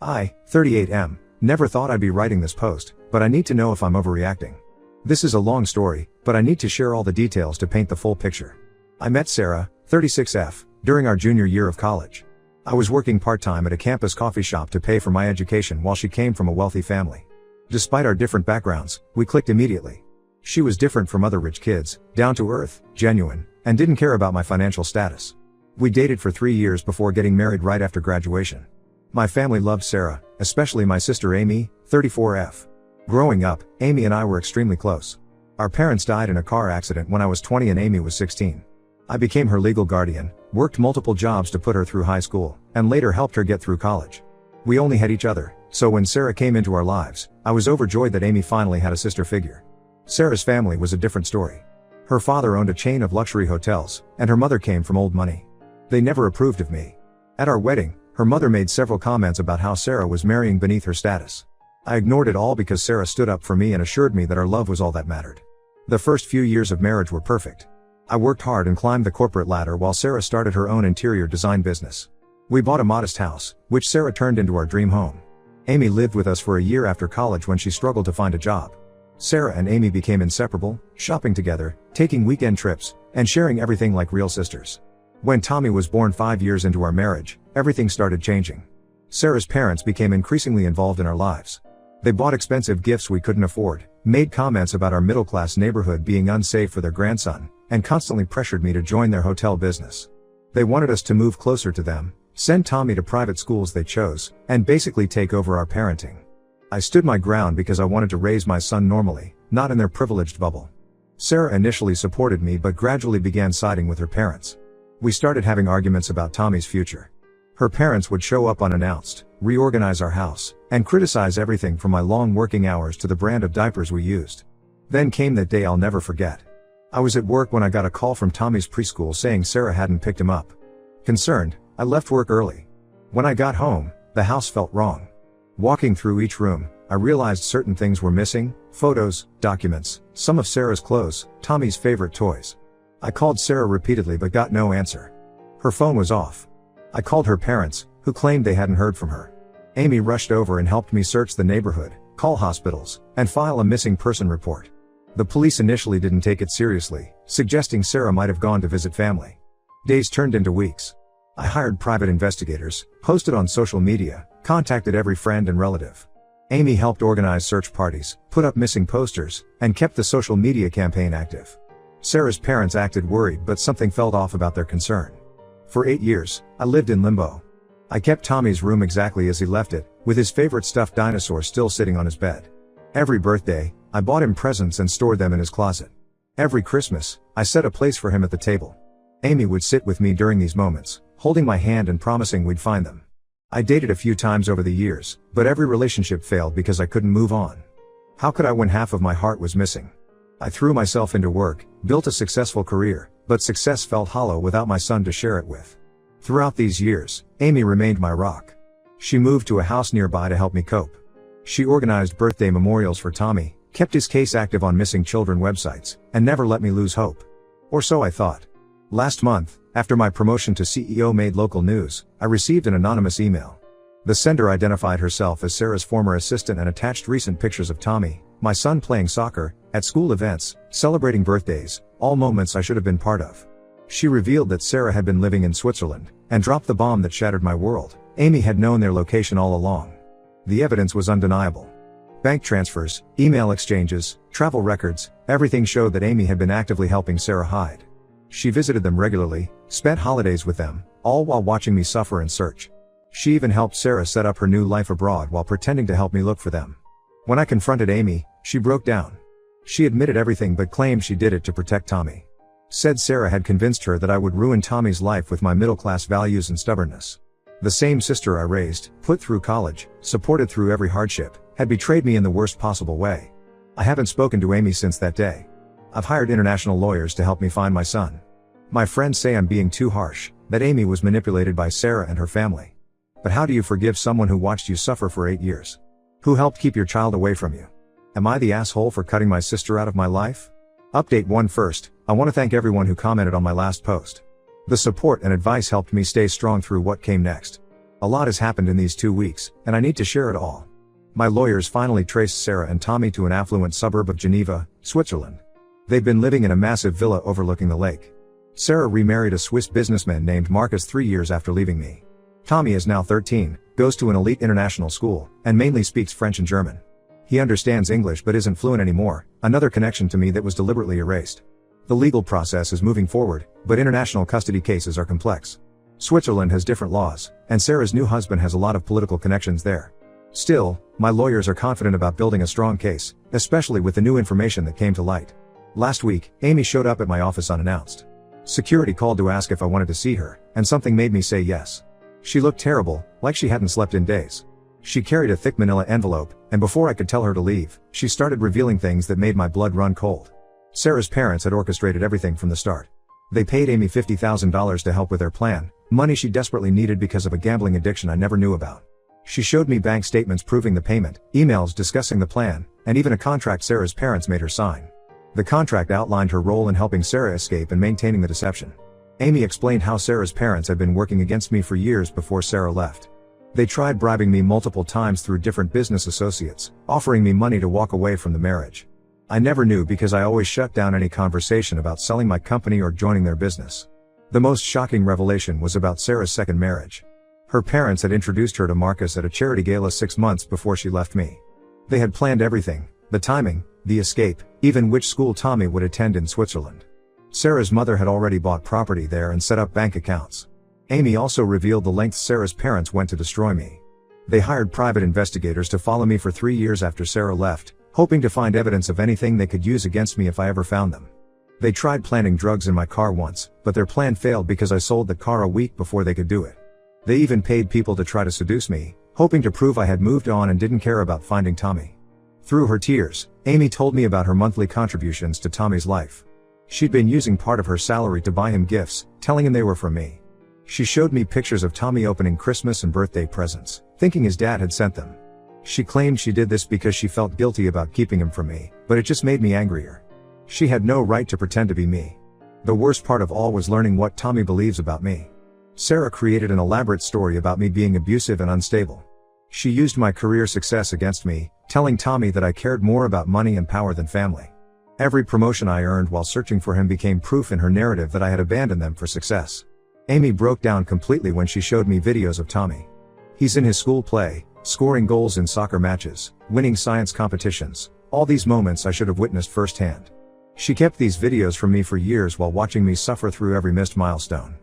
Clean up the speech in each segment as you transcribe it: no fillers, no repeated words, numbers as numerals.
I, 38M, never thought I'd be writing this post, but I need to know if I'm overreacting. This is a long story, but I need to share all the details to paint the full picture. I met Sarah, 36F, during our junior year of college. I was working part-time at a campus coffee shop to pay for my education while she came from a wealthy family. Despite our different backgrounds, we clicked immediately. She was different from other rich kids, down to earth, genuine, and didn't care about my financial status. We dated for 3 years before getting married right after graduation. My family loved Sarah, especially my sister Amy, 34F. Growing up, Amy and I were extremely close. Our parents died in a car accident when I was 20 and Amy was 16. I became her legal guardian, worked multiple jobs to put her through high school, and later helped her get through college. We only had each other, so when Sarah came into our lives, I was overjoyed that Amy finally had a sister figure. Sarah's family was a different story. Her father owned a chain of luxury hotels, and her mother came from old money. They never approved of me. At our wedding, her mother made several comments about how Sarah was marrying beneath her status. I ignored it all because Sarah stood up for me and assured me that our love was all that mattered. The first few years of marriage were perfect. I worked hard and climbed the corporate ladder while Sarah started her own interior design business. We bought a modest house, which Sarah turned into our dream home. Amy lived with us for a year after college when she struggled to find a job. Sarah and Amy became inseparable, shopping together, taking weekend trips, and sharing everything like real sisters. When Tommy was born 5 years into our marriage, everything started changing. Sarah's parents became increasingly involved in our lives. They bought expensive gifts we couldn't afford, made comments about our middle-class neighborhood being unsafe for their grandson, and constantly pressured me to join their hotel business. They wanted us to move closer to them, send Tommy to private schools they chose, and basically take over our parenting. I stood my ground because I wanted to raise my son normally, not in their privileged bubble. Sarah initially supported me but gradually began siding with her parents. We started having arguments about Tommy's future. Her parents would show up unannounced, reorganize our house, and criticize everything from my long working hours to the brand of diapers we used. Then came that day I'll never forget. I was at work when I got a call from Tommy's preschool saying Sarah hadn't picked him up. Concerned, I left work early. When I got home, the house felt wrong. Walking through each room, I realized certain things were missing: photos, documents, some of Sarah's clothes, Tommy's favorite toys. I called Sarah repeatedly but got no answer. Her phone was off. I called her parents, who claimed they hadn't heard from her. Amy rushed over and helped me search the neighborhood, call hospitals, and file a missing person report. The police initially didn't take it seriously, suggesting Sarah might have gone to visit family. Days turned into weeks. I hired private investigators, posted on social media, contacted every friend and relative. Amy helped organize search parties, put up missing posters, and kept the social media campaign active. Sarah's parents acted worried but something felt off about their concern. For 8 years, I lived in limbo. I kept Tommy's room exactly as he left it, with his favorite stuffed dinosaur still sitting on his bed. Every birthday, I bought him presents and stored them in his closet. Every Christmas, I set a place for him at the table. Amy would sit with me during these moments, holding my hand and promising we'd find them. I dated a few times over the years, but every relationship failed because I couldn't move on. How could I when half of my heart was missing? I threw myself into work, built a successful career, but success felt hollow without my son to share it with. Throughout these years, Amy remained my rock. She moved to a house nearby to help me cope. She organized birthday memorials for Tommy, kept his case active on missing children websites, and never let me lose hope. Or so I thought. Last month, after my promotion to CEO made local news, I received an anonymous email. The sender identified herself as Sarah's former assistant and attached recent pictures of Tommy, my son, playing soccer, at school events, celebrating birthdays, all moments I should have been part of. She revealed that Sarah had been living in Switzerland, and dropped the bomb that shattered my world. Amy had known their location all along. The evidence was undeniable. Bank transfers, email exchanges, travel records, everything showed that Amy had been actively helping Sarah hide. She visited them regularly, spent holidays with them, all while watching me suffer and search. She even helped Sarah set up her new life abroad while pretending to help me look for them. When I confronted Amy, she broke down. She admitted everything but claimed she did it to protect Tommy. Said Sarah had convinced her that I would ruin Tommy's life with my middle-class values and stubbornness. The same sister I raised, put through college, supported through every hardship, had betrayed me in the worst possible way. I haven't spoken to Amy since that day. I've hired international lawyers to help me find my son. My friends say I'm being too harsh, that Amy was manipulated by Sarah and her family. But how do you forgive someone who watched you suffer for 8 years? Who helped keep your child away from you? Am I the asshole for cutting my sister out of my life? Update 1 first, I want to thank everyone who commented on my last post. The support and advice helped me stay strong through what came next. A lot has happened in these 2 weeks, and I need to share it all. My lawyers finally traced Sarah and Tommy to an affluent suburb of Geneva, Switzerland. They've been living in a massive villa overlooking the lake. Sarah remarried a Swiss businessman named Marcus 3 years after leaving me. Tommy is now 13, goes to an elite international school, and mainly speaks French and German. He understands English but isn't fluent anymore, another connection to me that was deliberately erased. The legal process is moving forward, but international custody cases are complex. Switzerland has different laws, and Sarah's new husband has a lot of political connections there. Still, my lawyers are confident about building a strong case, especially with the new information that came to light. Last week, Amy showed up at my office unannounced. Security called to ask if I wanted to see her, and something made me say yes. She looked terrible, like she hadn't slept in days. She carried a thick manila envelope, and before I could tell her to leave, she started revealing things that made my blood run cold. Sarah's parents had orchestrated everything from the start. They paid Amy $50,000 to help with their plan, money she desperately needed because of a gambling addiction I never knew about. She showed me bank statements proving the payment, emails discussing the plan, and even a contract Sarah's parents made her sign. The contract outlined her role in helping Sarah escape and maintaining the deception. Amy explained how Sarah's parents had been working against me for years before Sarah left. They tried bribing me multiple times through different business associates, offering me money to walk away from the marriage. I never knew because I always shut down any conversation about selling my company or joining their business. The most shocking revelation was about Sarah's second marriage. Her parents had introduced her to Marcus at a charity gala 6 months before she left me. They had planned everything, the timing, the escape, even which school Tommy would attend in Switzerland. Sarah's mother had already bought property there and set up bank accounts. Amy also revealed the lengths Sarah's parents went to destroy me. They hired private investigators to follow me for 3 years after Sarah left, hoping to find evidence of anything they could use against me if I ever found them. They tried planting drugs in my car once, but their plan failed because I sold the car a week before they could do it. They even paid people to try to seduce me, hoping to prove I had moved on and didn't care about finding Tommy. Through her tears, Amy told me about her monthly contributions to Tommy's life. She'd been using part of her salary to buy him gifts, telling him they were from me. She showed me pictures of Tommy opening Christmas and birthday presents, thinking his dad had sent them. She claimed she did this because she felt guilty about keeping him from me, but it just made me angrier. She had no right to pretend to be me. The worst part of all was learning what Tommy believes about me. Sarah created an elaborate story about me being abusive and unstable. She used my career success against me, telling Tommy that I cared more about money and power than family. Every promotion I earned while searching for him became proof in her narrative that I had abandoned them for success. Amy broke down completely when she showed me videos of Tommy. He's in his school play, scoring goals in soccer matches, winning science competitions, all these moments I should have witnessed firsthand. She kept these videos from me for years while watching me suffer through every missed milestone.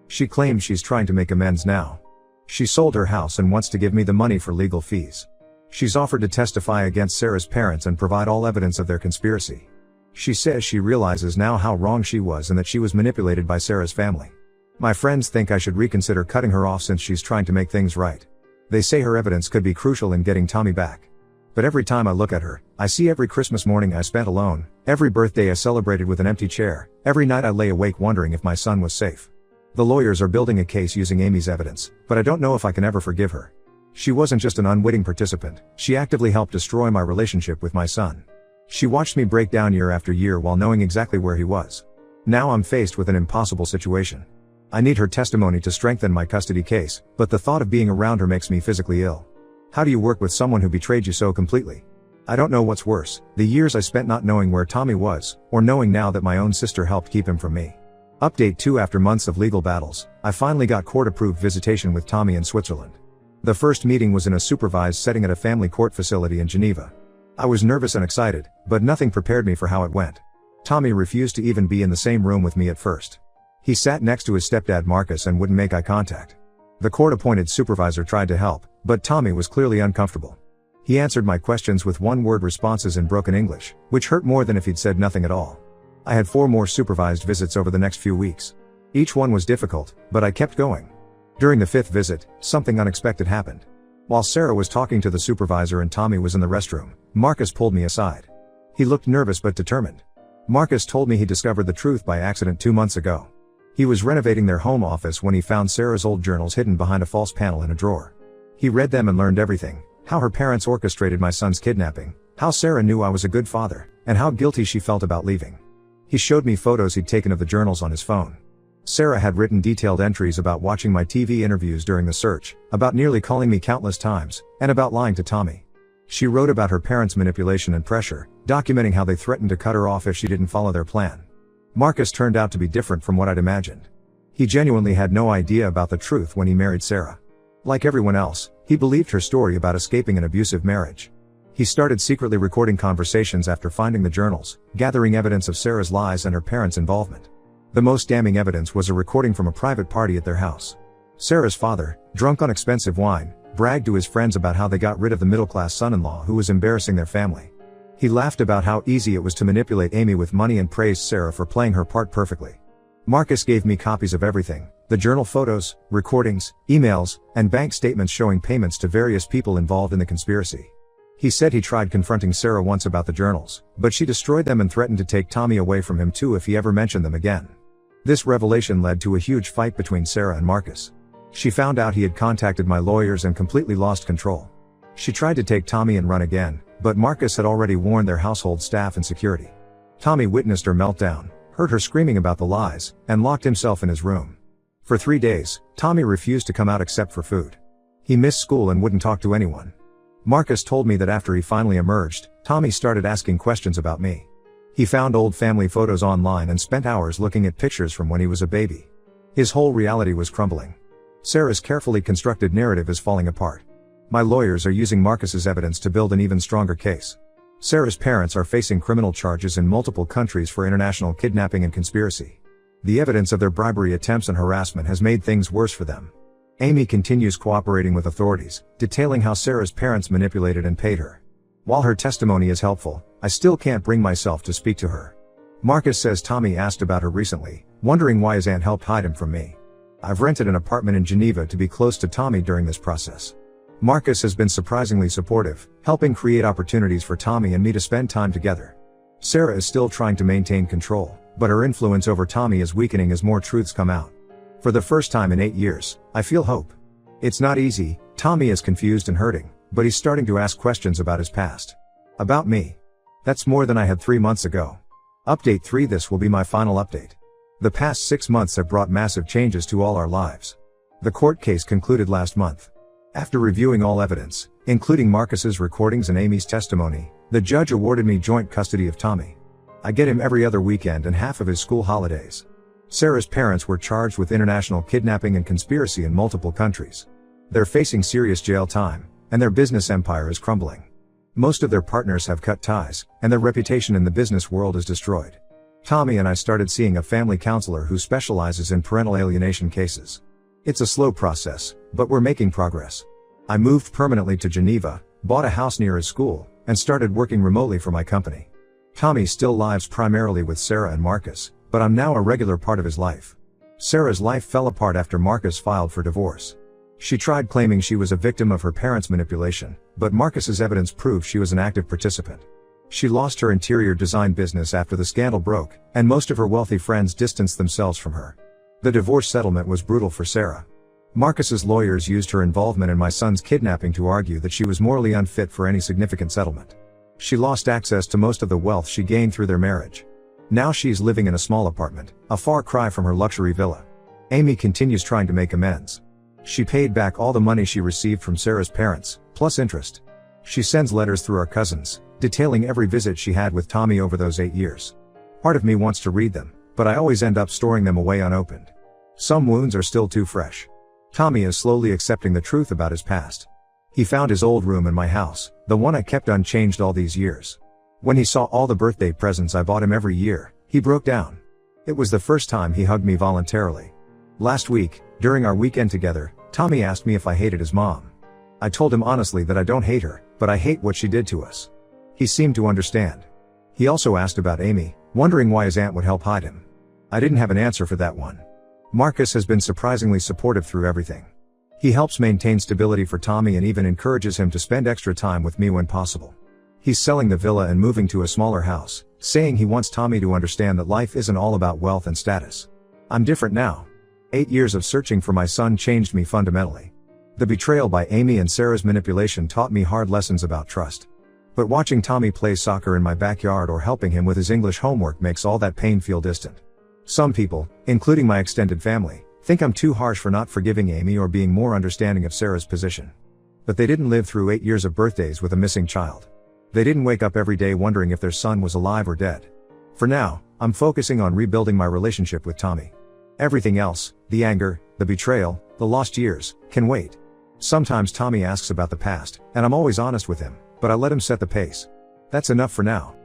She claims she's trying to make amends now. She sold her house and wants to give me the money for legal fees. She's offered to testify against Sarah's parents and provide all evidence of their conspiracy. She says she realizes now how wrong she was and that she was manipulated by Sarah's family. My friends think I should reconsider cutting her off since she's trying to make things right. They say her evidence could be crucial in getting Tommy back. But every time I look at her, I see every Christmas morning I spent alone, every birthday I celebrated with an empty chair, every night I lay awake wondering if my son was safe. The lawyers are building a case using Amy's evidence, but I don't know if I can ever forgive her. She wasn't just an unwitting participant, she actively helped destroy my relationship with my son. She watched me break down year after year while knowing exactly where he was. Now I'm faced with an impossible situation. I need her testimony to strengthen my custody case, but the thought of being around her makes me physically ill. How do you work with someone who betrayed you so completely? I don't know what's worse, the years I spent not knowing where Tommy was, or knowing now that my own sister helped keep him from me. Update 2: After months of legal battles, I finally got court-approved visitation with Tommy in Switzerland. The first meeting was in a supervised setting at a family court facility in Geneva. I was nervous and excited, but nothing prepared me for how it went. Tommy refused to even be in the same room with me at first. He sat next to his stepdad Marcus and wouldn't make eye contact. The court-appointed supervisor tried to help, but Tommy was clearly uncomfortable. He answered my questions with one-word responses in broken English, which hurt more than if he'd said nothing at all. I had 4 more supervised visits over the next few weeks. Each one was difficult, but I kept going. During the 5th visit, something unexpected happened. While Sarah was talking to the supervisor and Tommy was in the restroom, Marcus pulled me aside. He looked nervous but determined. Marcus told me he discovered the truth by accident 2 months ago. He was renovating their home office when he found Sarah's old journals hidden behind a false panel in a drawer. He read them and learned everything: how her parents orchestrated my son's kidnapping, how Sarah knew I was a good father, and how guilty she felt about leaving. He showed me photos he'd taken of the journals on his phone. Sarah had written detailed entries about watching my TV interviews during the search, about nearly calling me countless times, and about lying to Tommy. She wrote about her parents' manipulation and pressure, documenting how they threatened to cut her off if she didn't follow their plan. Marcus turned out to be different from what I'd imagined. He genuinely had no idea about the truth when he married Sarah. Like everyone else, he believed her story about escaping an abusive marriage. He started secretly recording conversations after finding the journals, gathering evidence of Sarah's lies and her parents' involvement. The most damning evidence was a recording from a private party at their house. Sarah's father, drunk on expensive wine, bragged to his friends about how they got rid of the middle-class son-in-law who was embarrassing their family. He laughed about how easy it was to manipulate Amy with money and praised Sarah for playing her part perfectly. Marcus gave me copies of everything, the journal photos, recordings, emails, and bank statements showing payments to various people involved in the conspiracy. He said he tried confronting Sarah once about the journals, but she destroyed them and threatened to take Tommy away from him too if he ever mentioned them again. This revelation led to a huge fight between Sarah and Marcus. She found out he had contacted my lawyers and completely lost control. She tried to take Tommy and run again, but Marcus had already warned their household staff and security. Tommy witnessed her meltdown, heard her screaming about the lies, and locked himself in his room. For 3 days, Tommy refused to come out except for food. He missed school and wouldn't talk to anyone. Marcus told me that after he finally emerged, Tommy started asking questions about me. He found old family photos online and spent hours looking at pictures from when he was a baby. His whole reality was crumbling. Sarah's carefully constructed narrative is falling apart. My lawyers are using Marcus's evidence to build an even stronger case. Sarah's parents are facing criminal charges in multiple countries for international kidnapping and conspiracy. The evidence of their bribery attempts and harassment has made things worse for them. Amy continues cooperating with authorities, detailing how Sarah's parents manipulated and paid her. While her testimony is helpful, I still can't bring myself to speak to her. Marcus says Tommy asked about her recently, wondering why his aunt helped hide him from me. I've rented an apartment in Geneva to be close to Tommy during this process. Marcus has been surprisingly supportive, helping create opportunities for Tommy and me to spend time together. Sarah is still trying to maintain control, but her influence over Tommy is weakening as more truths come out. For the first time in 8 years, I feel hope. It's not easy, Tommy is confused and hurting, but he's starting to ask questions about his past. About me. That's more than I had 3 months ago. Update 3. This will be my final update. The past 6 months have brought massive changes to all our lives. The court case concluded last month. After reviewing all evidence, including Marcus's recordings and Amy's testimony, the judge awarded me joint custody of Tommy. I get him every other weekend and half of his school holidays. Sarah's parents were charged with international kidnapping and conspiracy in multiple countries. They're facing serious jail time, and their business empire is crumbling. Most of their partners have cut ties, and their reputation in the business world is destroyed. Tommy and I started seeing a family counselor who specializes in parental alienation cases. It's a slow process, but we're making progress. I moved permanently to Geneva, bought a house near his school, and started working remotely for my company. Tommy still lives primarily with Sarah and Marcus, but I'm now a regular part of his life. Sarah's life fell apart after Marcus filed for divorce. She tried claiming she was a victim of her parents' manipulation, but Marcus's evidence proved she was an active participant. She lost her interior design business after the scandal broke, and most of her wealthy friends distanced themselves from her. The divorce settlement was brutal for Sarah. Marcus's lawyers used her involvement in my son's kidnapping to argue that she was morally unfit for any significant settlement. She lost access to most of the wealth she gained through their marriage. Now she's living in a small apartment, a far cry from her luxury villa. Amy continues trying to make amends. She paid back all the money she received from Sarah's parents, plus interest. She sends letters through our cousins, detailing every visit she had with Tommy over those 8 years. Part of me wants to read them, but I always end up storing them away unopened. Some wounds are still too fresh. Tommy is slowly accepting the truth about his past. He found his old room in my house, the one I kept unchanged all these years. When he saw all the birthday presents I bought him every year, he broke down. It was the first time he hugged me voluntarily. Last week, during our weekend together, Tommy asked me if I hated his mom. I told him honestly that I don't hate her, but I hate what she did to us. He seemed to understand. He also asked about Amy, wondering why his aunt would help hide him. I didn't have an answer for that one. Marcus has been surprisingly supportive through everything. He helps maintain stability for Tommy and even encourages him to spend extra time with me when possible. He's selling the villa and moving to a smaller house, saying he wants Tommy to understand that life isn't all about wealth and status. I'm different now. 8 years of searching for my son changed me fundamentally. The betrayal by Amy and Sarah's manipulation taught me hard lessons about trust. But watching Tommy play soccer in my backyard or helping him with his English homework makes all that pain feel distant. Some people, including my extended family, think I'm too harsh for not forgiving Amy or being more understanding of Sarah's position. But they didn't live through 8 years of birthdays with a missing child. They didn't wake up every day wondering if their son was alive or dead. For now, I'm focusing on rebuilding my relationship with Tommy. Everything else, the anger, the betrayal, the lost years, can wait. Sometimes Tommy asks about the past, and I'm always honest with him, but I let him set the pace. That's enough for now.